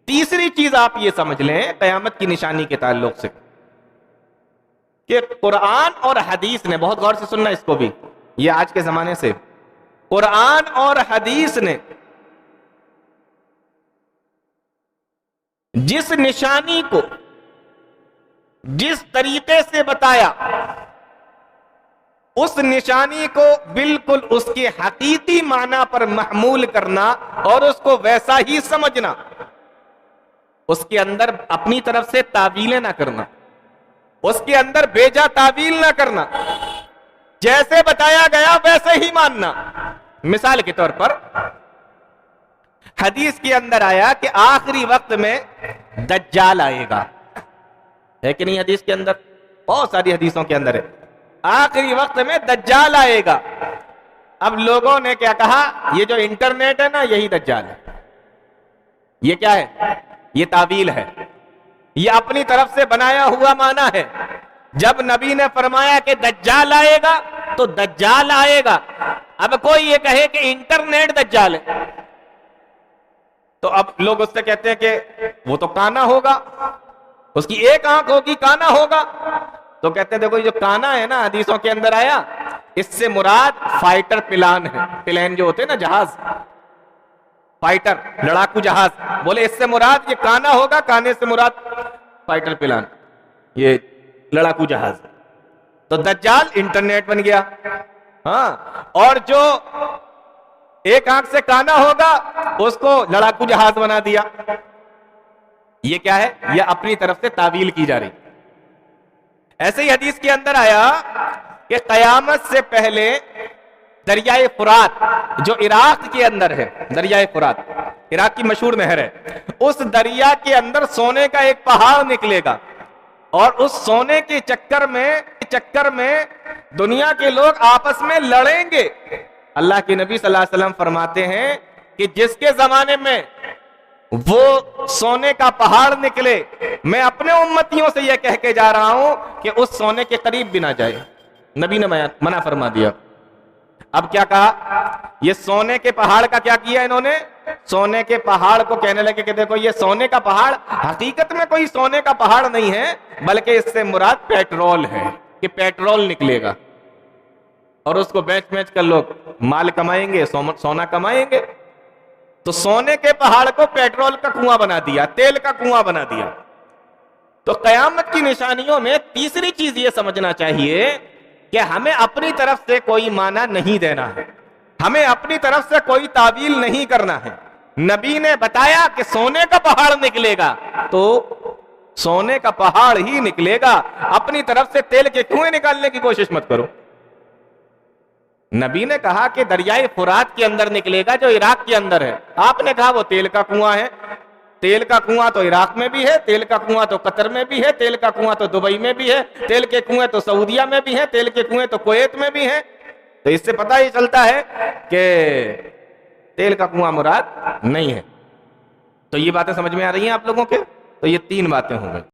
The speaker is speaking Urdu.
تیسری چیز آپ یہ سمجھ لیں قیامت کی نشانی کے تعلق سے کہ قرآن اور حدیث نے، بہت غور سے سننا اس کو بھی، یہ آج کے زمانے سے، قرآن اور حدیث نے جس نشانی کو جس طریقے سے بتایا، اس نشانی کو بالکل اس کے حقیقی معنی پر محمول کرنا اور اس کو ویسا ہی سمجھنا، اس کے اندر اپنی طرف سے تعویلیں نہ کرنا، اس کے اندر بیجا تعویل نہ کرنا، جیسے بتایا گیا ویسے ہی ماننا۔ مثال کے طور پر حدیث کے اندر آیا کہ آخری وقت میں دجال آئے گا، ہے کہ نہیں؟ حدیث کے اندر بہت ساری حدیثوں کے اندر ہے آخری وقت میں دجال آئے گا۔ اب لوگوں نے کیا کہا؟ یہ جو انٹرنیٹ ہے نا، یہی دجال ہے۔ یہ کیا ہے؟ یہ تعویل ہے، یہ اپنی طرف سے بنایا ہوا معنی ہے۔ جب نبی نے فرمایا کہ دجال آئے گا تو دجال آئے گا۔ اب کوئی یہ کہے کہ انٹرنیٹ دجال ہے، تو اب لوگ اس سے کہتے ہیں کہ وہ تو کانا ہوگا، اس کی ایک آنکھ ہوگی، کانا ہوگا۔ تو کہتے ہیں دیکھو یہ جو کانا ہے نا، حدیثوں کے اندر آیا، اس سے مراد فائٹر پلان ہے، پلین جو ہوتے ہیں نا، جہاز، فائٹر لڑاکو جہاز، بولے اس سے مراد یہ کانا ہوگا، کانے سے مراد فائٹر پلان، یہ لڑاکو جہاز۔ تو دجال انٹرنیٹ بن گیا، ہاں، اور جو ایک آنکھ سے کانا ہوگا اس کو لڑاکو جہاز بنا دیا۔ یہ کیا ہے؟ یہ اپنی طرف سے تعویل کی جا رہی۔ ایسے ہی حدیث کے اندر آیا کہ قیامت سے پہلے دریائے فرات جو عراق کے اندر ہے، دریائے فرات عراق کی مشہور نہر ہے، اس دریا کے اندر سونے کا ایک پہاڑ نکلے گا، اور اس سونے کے چکر میں دنیا کے لوگ آپس میں لڑیں گے۔ اللہ کے نبی صلی اللہ علیہ وسلم فرماتے ہیں کہ جس کے زمانے میں وہ سونے کا پہاڑ نکلے، میں اپنے امتیوں سے یہ کہہ کے جا رہا ہوں کہ اس سونے کے قریب بھی نہ جائے۔ نبی نے منع فرما دیا۔ اب کیا کہا؟ یہ سونے کے پہاڑ کا کیا کیا انہوں نے؟ سونے کے پہاڑ کو کہنے لگے کہ دیکھو یہ سونے کا پہاڑ حقیقت میں کوئی سونے کا پہاڑ نہیں ہے، بلکہ اس سے مراد پیٹرول ہے، کہ پیٹرول نکلے گا اور اس کو بیچ کر لوگ مال کمائیں گے، سونا کمائیں گے۔ تو سونے کے پہاڑ کو پیٹرول کا کنواں بنا دیا، تیل کا کنواں بنا دیا۔ تو قیامت کی نشانیوں میں تیسری چیز یہ سمجھنا چاہیے کہ ہمیں اپنی طرف سے کوئی معنی نہیں دینا ہے، ہمیں اپنی طرف سے کوئی تعویل نہیں کرنا ہے۔ نبی نے بتایا کہ سونے کا پہاڑ نکلے گا تو سونے کا پہاڑ ہی نکلے گا، اپنی طرف سے تیل کے کنویں نکالنے کی کوشش مت کرو۔ نبی نے کہا کہ دریائے فرات کے اندر نکلے گا جو عراق کے اندر ہے، آپ نے کہا وہ تیل کا کنواں ہے۔ تیل کا کنواں تو عراق میں بھی ہے، تیل کا کنواں تو قطر میں بھی ہے، تیل کا کنواں تو دبئی میں بھی ہے، تیل کے کنویں تو سعودیہ میں بھی ہیں، تیل کے کنویں تو کویت میں بھی ہیں۔ تو اس سے پتہ ہی چلتا ہے کہ تیل کا کنواں مراد نہیں ہے۔ تو یہ باتیں سمجھ میں آ رہی ہیں آپ لوگوں کے؟ تو یہ 3 باتیں ہوں گی۔